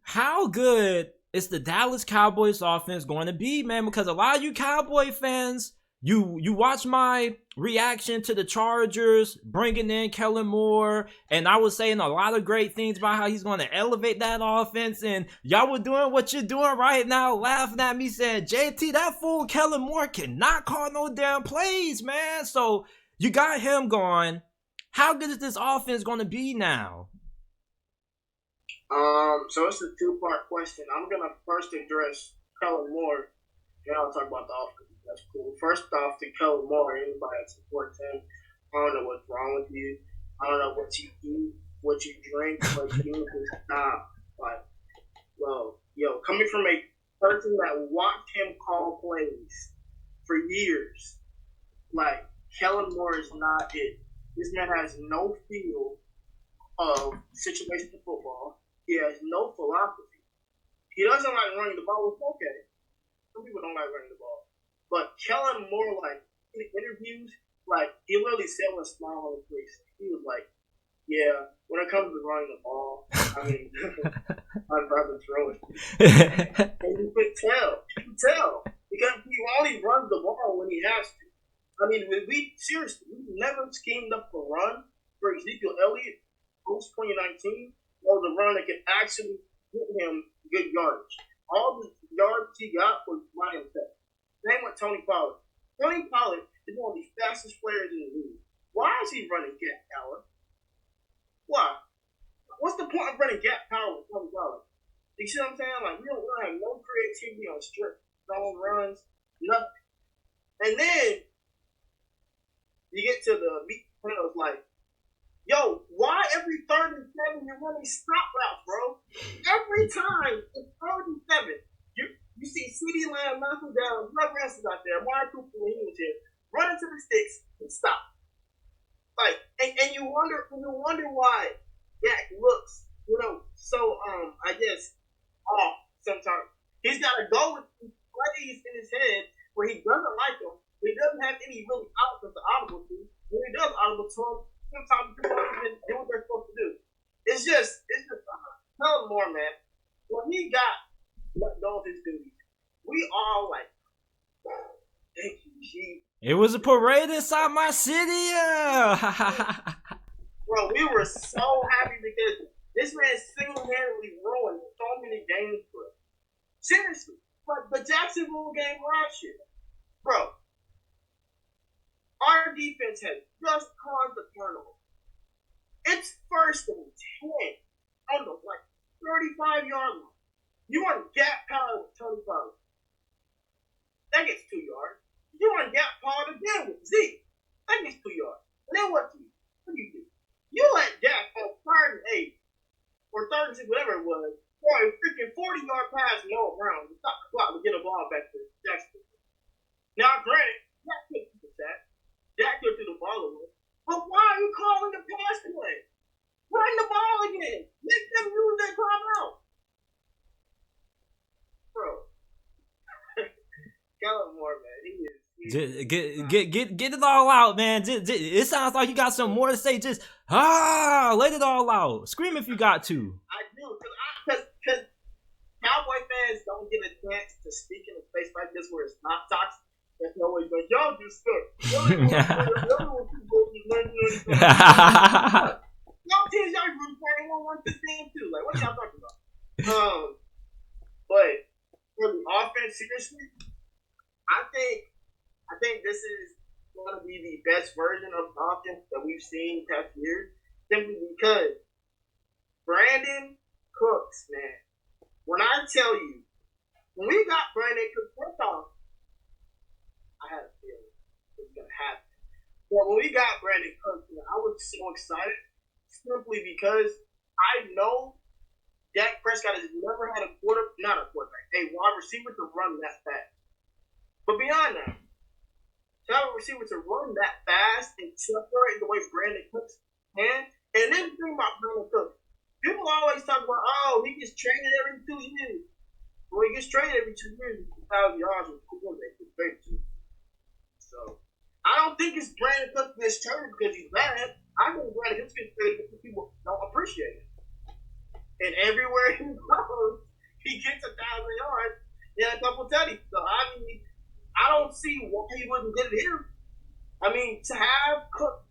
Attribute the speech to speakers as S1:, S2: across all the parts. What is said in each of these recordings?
S1: how good is the Dallas Cowboys offense going to be, man? Because a lot of you Cowboy fans, you watch my reaction to the Chargers bringing in Kellen Moore, and I was saying a lot of great things about how he's going to elevate that offense, and y'all were doing what you're doing right now, laughing at me saying, JT, that fool Kellen Moore cannot call no damn plays, man. So you got him going. How good is this offense going to be now?
S2: So it's a two-part question. I'm gonna first address Kellen Moore, and I'll talk about the offense. That's cool. First off, to Kellen Moore, anybody that supports him, I don't know what's wrong with you. I don't know what you eat, what you drink, but you need to stop. Like, well, coming from a person that watched him call plays for years, like Kellen Moore is not it. This man has no feel of situational football. He has no philosophy. He doesn't like running the ball. It's okay. Some people don't like running the ball. But Kellen Moore, like, in interviews, like, he literally said with a smile on his face, he was like, yeah, when it comes to running the ball, I mean, I'd rather throw it. And you could tell. You could tell. Because he only runs the ball when he has to. I mean, we never schemed up a run for Ezekiel Elliot post 2019. Was a run that could actually get him good yardage. All the yards he got was by himself. Same with Tony Pollard. Tony Pollard is one of the fastest players in the league. Why is he running gap power? Why? What's the point of running gap power with Tony Pollard? You see what I'm saying? Like, we don't have no creativity on strip, zone runs, nothing. And then you get to the meat of like, yo, why every 3rd and 7 you're running stop routes, bro? Every time it's 3rd and 7, you see CeeDee Lamb, Malcolm down, whoever else is out there, Amari Cooper when he was here, run into the sticks and stop. Like, and you wonder why Dak looks, so I guess off sometimes. He's got to go with these plays in his head where he doesn't like them. He doesn't have any really outcomes to audible to. When he does audible to him, sometimes people don't even do what they're supposed to do. It's just Kellen Moore, man. When he got let go of his duties, we all like, thank you, G.
S1: It was a parade inside my city.
S2: Bro, we were so happy because this man single-handedly ruined so many games for us. Seriously. But the Jacksonville game last year, bro, our defense has just caused a turnover. It's 1st and 10 on the 35-yard line. You want gap power with Tony Pollard. That gets 2 yards. You want gap power again with Zeke. That gets 2 yards. And then what do you do? You let Dak on 3rd and 8 or 3rd and 6, whatever it was, for a freaking 40-yard pass no round to stop the clock to get a ball back to Jackson. Now, granted, Dak couldn't do that. Dak could do the ball away. But why are you calling the pass play? Run the ball again. Make them use their timeout. Bro. Kellen Moore, man. He is.
S1: Get it all out, man. It sounds like you got some more to say. Just let it all out. Scream if you got to.
S2: I do, because Cowboy fans don't get a chance to speak in a space like this where it's not toxic. There's no way, but y'all just stuck. Y'all teams y'all root for anyone want this game too. Like, what y'all talking about? But for the offense, seriously, I think this is going to be the best version of the offense that we've seen past years, simply because Brandin Cooks, man. When I tell you, when we got Brandin Cooks, first off, I had a feeling it was going to happen. But when we got Brandin Cooks, man, I was so excited simply because I know Dak Prescott has never had a wide receiver to run that fast. But beyond that, to have a receiver to run that fast and separate the way Brandin Cooks can, and then the thing about Brandin Cooks, people always talk about, he gets traded every 2 years. Well, he gets traded every 2 years, 1,000 yards with 2 years. So, I don't think it's Brandin Cooks gets traded because he's bad. I think Brandin Cooks gets traded because people don't appreciate it. And everywhere he goes, see why he wouldn't get it here. I mean, to have Cook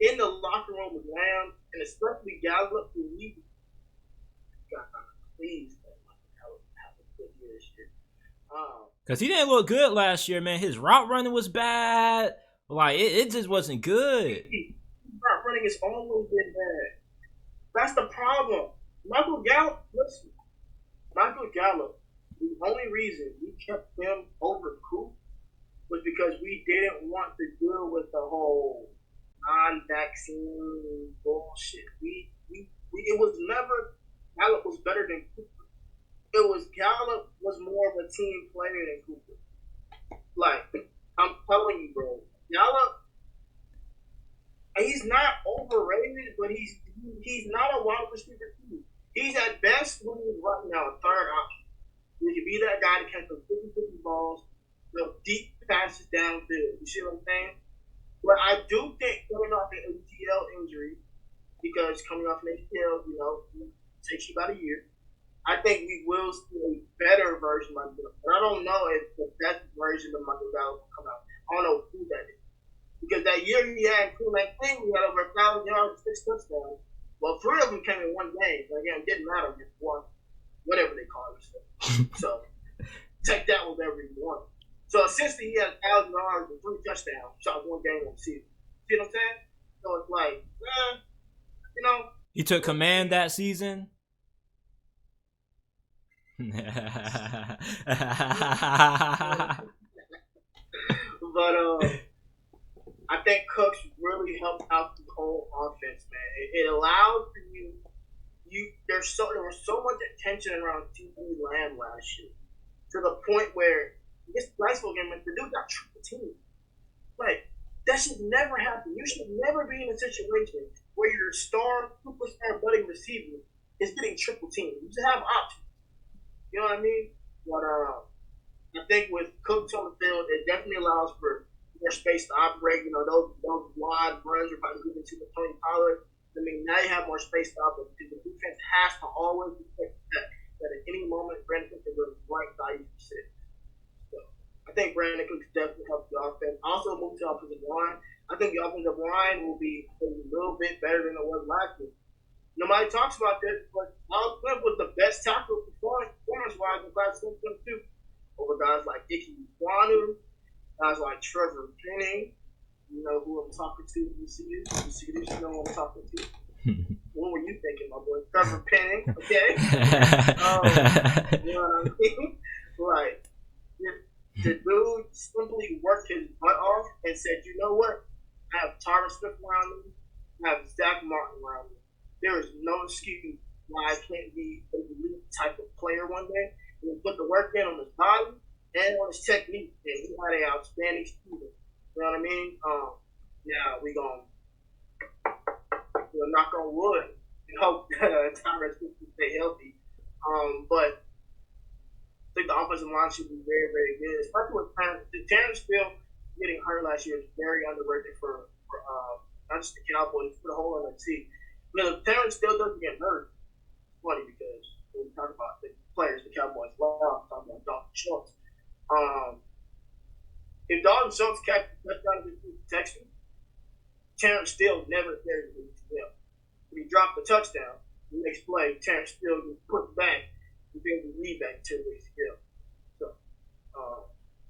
S2: in the locker room with Lamb and especially Gallup, who we God, please have a good year this year.
S1: Because he didn't look good last year, man. His route running was bad. Like, it just wasn't good.
S2: Route running has always been bad. That's the problem. Michael Gallup, listen. Michael Gallup, the only reason we kept him over Coop was because we didn't want to deal with the whole non-vaccine bullshit. It was never Gallup was better than Cooper. It was Gallup was more of a team player than Cooper. Like, I'm telling you, bro, Gallup, he's not overrated, but he's not a wide receiver too. He's at best when he's right now a third option. He can be that guy that catches those 50-50 balls, the deep passes downfield. You see what I'm saying? But I do think coming off an ACL injury, because coming off an ACL, it takes you about a year. I think we will see a better version of Michael. But I don't know if the best version of Michael Gallup will come out. I don't know who that is. Because that year he had in 2019, we had over 1,000 yards, 6 touchdowns. Well, 3 of them came in one game. So again, it didn't matter if it's one, whatever they call it. So take that with whatever you want. So essentially, he had 1,000 yards and 3 touchdowns. Shot one game on the season. See what I'm saying? So it's like,
S1: He took command that season.
S2: But I think Cooks really helped out the whole offense, man. It allowed for you. There was so much attention around CD Lamb last year, to the point where this Briceville game, the dude got triple teamed. Like, that should never happen. You should never be in a situation where your superstar budding receiver is getting triple teamed. You should have options. You know what I mean? But I think with Cooks on the field, it definitely allows for more space to operate. Those wide runs are probably given to the Tony Pollard. I mean, now you have more space to operate because the defense has to always expect that at any moment, Brandin Cooks is the right value for sit. So I think Brandin Cooks definitely helps the offense. Also, move to the offensive line. I think the offensive line will be a little bit better than it was last year. Nobody talks about this, but Dallas Cowboys was the best tackle performance-wise in class 2022 over guys like Icky Ekwonu, guys like Trevor Penning. You know who I'm talking to. You see this? You know who I'm talking to. What were you thinking, my boy? Trevor Penning, okay? You know what I mean? Like, the dude simply worked his butt off and said, you know what? I have Tyron Smith around me. I have Zach Martin around me. There is no excuse why I can't be an elite type of player one day. And put the work in on his body and on his technique. And he had an outstanding student. You know what I mean? We're knock on wood and hope Tyron Smith can stay healthy. But I think the offensive line should be very, very good. Especially with Terrence still getting hurt last year is very underrated for not just the Cowboys, for the whole NFC. If Terrence still doesn't get hurt, it's funny because when we talk about the players the Cowboys love, I'm talking about Dalton Schultz. If Dalton Schultz catches a touchdown against the Texans, Terrence still never carries it to him. When he dropped the touchdown, the next play, Terrence still gets put back and then the lead back to the hill. So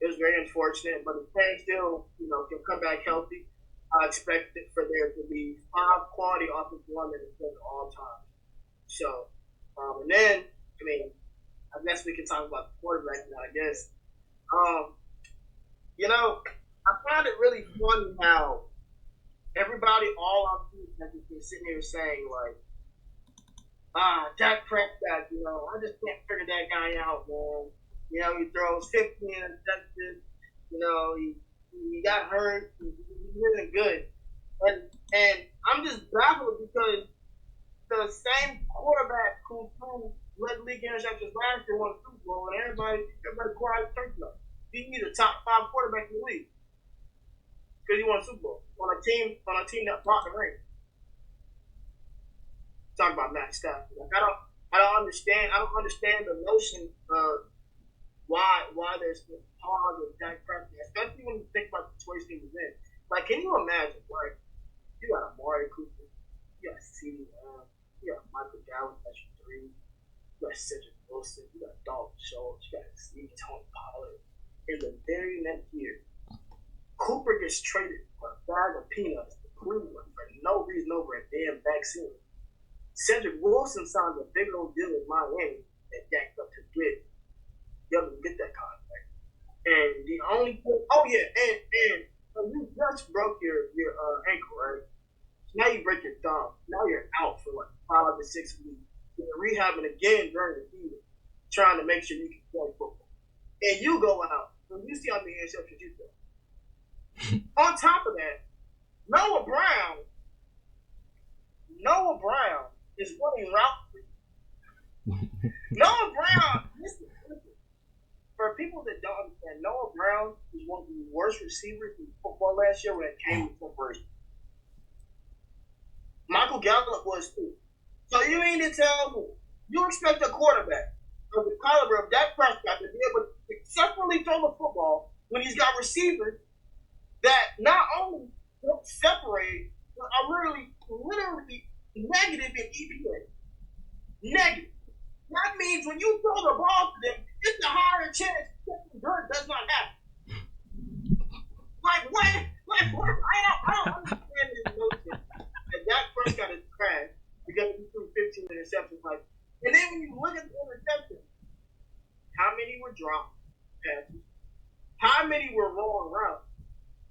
S2: it was very unfortunate, but if Terrence still, can come back healthy, I expect it for there to be 5 quality offensive linemen at all times. So, and then, I guess we can talk about the quarterback now, I guess. I find it really funny how everybody all our teams has been sitting here saying, like, Dak Prescott, I just can't figure that guy out, man. He throws 15 interceptions, he got hurt, he isn't good. And I'm just baffled because the same quarterback who led the league interceptions last year won the Super Bowl, and everybody quiet turkey up. He's the top 5 quarterback in the league because he won a Super Bowl on a team that brought the ring. Talk about Matt Stafford. Like, I don't understand the notion of why there's this pause with Dak Prescott, especially when you think about the situation he was in. Like, can you imagine, right? You got Amari Cooper, you got CeeDee Lamb, you got Michael Gallup, that's your three, you got Cedric Wilson, you got Dalton Schultz, you got Tony Pollard. In the very next year, Cooper gets traded for a bag of peanuts to Cleveland for no reason over a damn vaccine. Cedric Wilson signed a big old deal with Miami that Dak up to get. Y'all can get that contract. And the only thing, and you just broke your ankle, right? So now you break your thumb. Now you're out for like 5 to 6 weeks. You're rehabbing again during the season, trying to make sure you can play football. And you go out, and you see how many interceptions you throw. On top of that, Noah Brown is running route for you. Noah Brown, listen. For people that don't understand, Noah Brown was one of the worst receivers in football last year when it came to conversion. Michael Gallup was too. So you mean to tell me you expect a quarterback of the caliber of Dak Prescott to be able to successfully throw the football when he's got receivers that not only don't separate, but are literally negative in EPA. Negative. That means when you throw the ball to them, it's a higher chance something good does not happen. Like what? I don't understand this notion that Dak Prescott is trash because he threw 15 interceptions. Like, and then when you look at the interceptions, how many were dropped passes? How many were wrong routes?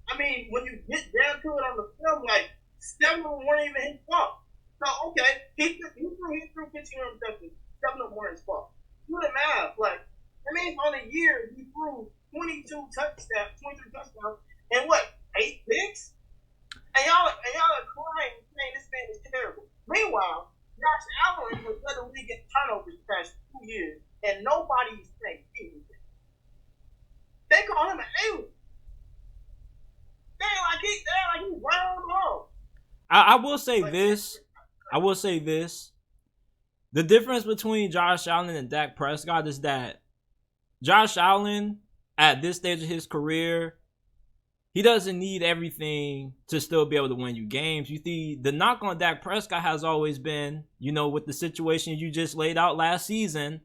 S2: I mean, when you get down to it on the film, like 7 of them weren't even his fault. So okay, he threw 15 interceptions. 7 of them weren't his fault. Do the math. Like, that means on a year, he threw 23 touchdowns, and what, 8 picks? And y'all are crying saying this man is terrible. Meanwhile, Josh Allen has led the league in turnovers the past 2 years, and nobody's saying anything. They call him an alien. They're like he's right on the ball.
S1: I will say this. The difference between Josh Allen and Dak Prescott is that Josh Allen, at this stage of his career, he doesn't need everything to still be able to win you games. You see, the knock on Dak Prescott has always been, with the situation you just laid out last season,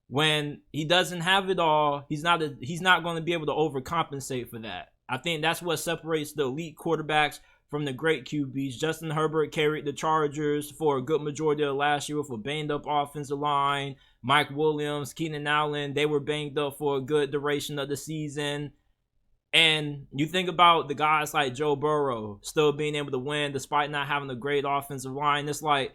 S1: when he doesn't have it all, he's not going to be able to overcompensate for that. I think that's what separates the elite quarterbacks from the great QBs. Justin Herbert carried the Chargers for a good majority of last year with a banged-up offensive line. Mike Williams, Keenan Allen, they were banged up for a good duration of the season. And you think about the guys like Joe Burrow still being able to win despite not having a great offensive line. It's like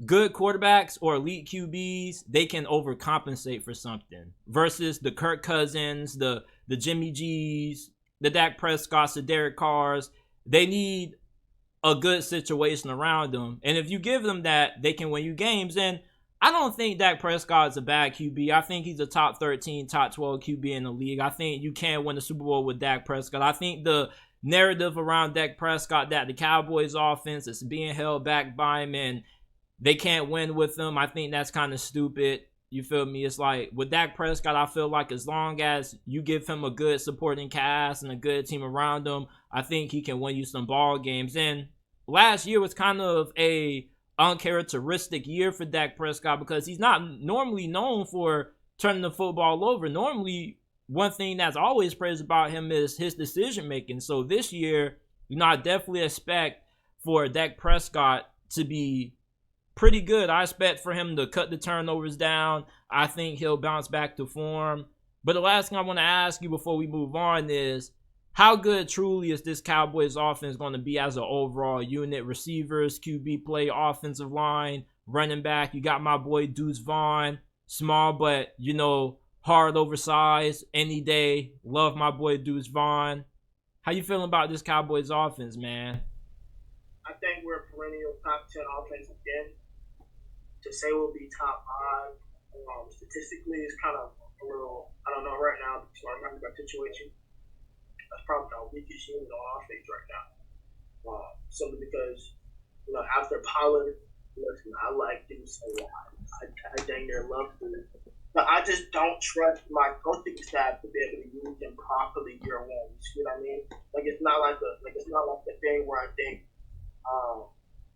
S1: good quarterbacks or elite QBs, they can overcompensate for something. Versus the Kirk Cousins, the Jimmy G's, the Dak Prescotts, the Derek Carrs. They need a good situation around them. And if you give them that, they can win you games. And I don't think Dak Prescott is a bad QB. I think he's a top 13, top 12 QB in the league. I think you can win the Super Bowl with Dak Prescott. I think the narrative around Dak Prescott that the Cowboys offense is being held back by him and they can't win with him, I think that's kind of stupid. You feel me? It's like with Dak Prescott, I feel like as long as you give him a good supporting cast and a good team around him, I think he can win you some ball games. And last year was kind of a uncharacteristic year for Dak Prescott because he's not normally known for turning the football over. Normally, one thing that's always praised about him is his decision making. So this year, I definitely expect for Dak Prescott to be pretty good. I expect for him to cut the turnovers down. I think he'll bounce back to form. But the last thing I want to ask you before we move on is, how good truly is this Cowboys offense going to be as an overall unit? Receivers, QB play, offensive line, running back. You got my boy Deuce Vaughn, small but, hard oversized any day. Love my boy Deuce Vaughn. How you feeling about this Cowboys offense, man?
S2: I think we're a perennial top 10 offense again. To say we'll be top 5 statistically is kind of a little, I don't know right now, because I'm not in that situation. That's probably our weakest unit on offense right now. Simply because, after Pollard, listen, I like Deuce a lot. I dang near love Deuce. But I just don't trust my coaching staff to be able to use him properly year one. You see what I mean? Like it's not like a thing where I think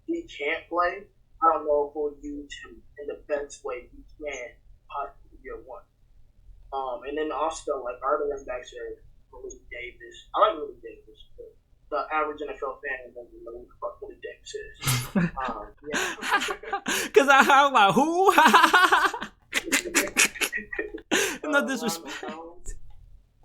S2: he can't play. I don't know if we'll use him in the best way he can possibly year one. And then also like our running backs are Willie Davis. I like Willie Davis, but the average NFL fan doesn't know who the fuck Willie Davis is. Yeah.
S1: Cause I'm like, who? No disrespect.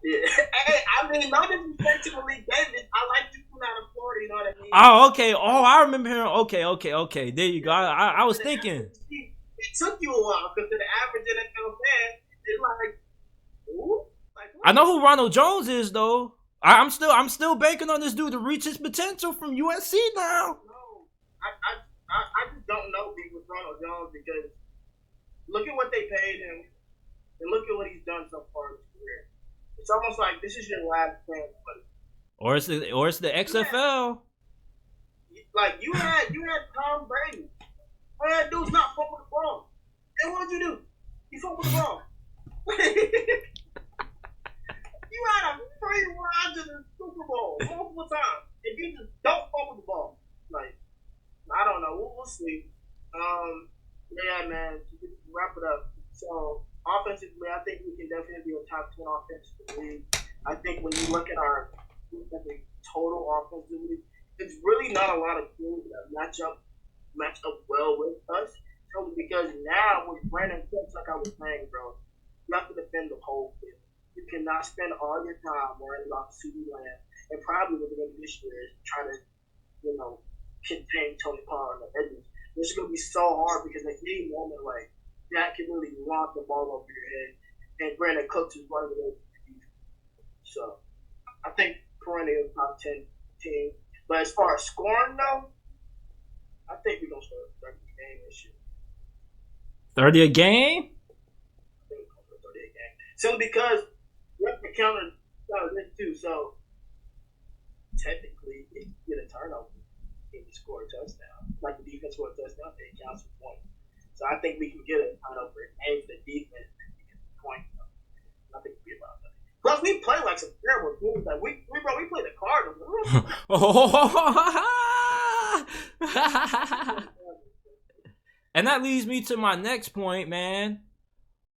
S2: Yeah. Hey, I mean, no disrespect to Willie Davis. I like you from out of Florida, you know what I mean?
S1: Oh, okay. Oh, I remember hearing. Okay. There you go. I was thinking.
S2: It took you a while because to the average NFL fan, it's like, ooh.
S1: I know who Ronald Jones is though. I'm still banking on this dude to reach his potential from USC now.
S2: No, I just don't know with Ronald Jones because look at what they paid him and look at what he's done so far in his career. It's almost like this is your last chance, buddy.
S1: Or it's the XFL.
S2: Like you had Tom Brady. All that dude's not fumble the ball. And what did you do? You fumbled the ball. You had a free ride to the Super Bowl multiple times. If you just don't fumble the ball, like I don't know. We'll see. Yeah, man. To wrap it up. So offensively, I think we can definitely be a top 10 offense in the league. I think when you look at our total offensively, it's really not a lot of teams that match up well with us. So because now with Brandin Cooks, like I was saying, bro, you have to defend the whole field. You cannot spend all your time worrying about CeeDee Lamb, and probably what they're going to do this year is try to, contain Tony Pollard on the edges. It's going to be so hard because at any moment, like, that can really lock the ball over your head, and Brandin Cooks is running away from your defense. So, I think perennial top 10 team. But as far as scoring, though, I think we're going to start 30 a game this year.
S1: 30 a game?
S2: I think we're going to start 30 a game. Simply because we have to counter this too. So, technically, if you get a turnover and you score a touchdown, like the defense scored a touchdown, it counts for points. So, I think we can get a turnover and the defense and get a point. I think we'll be about that. Plus, we play like some terrible teams. Like we play the Cardinals.
S1: And that leads me to my next point, man.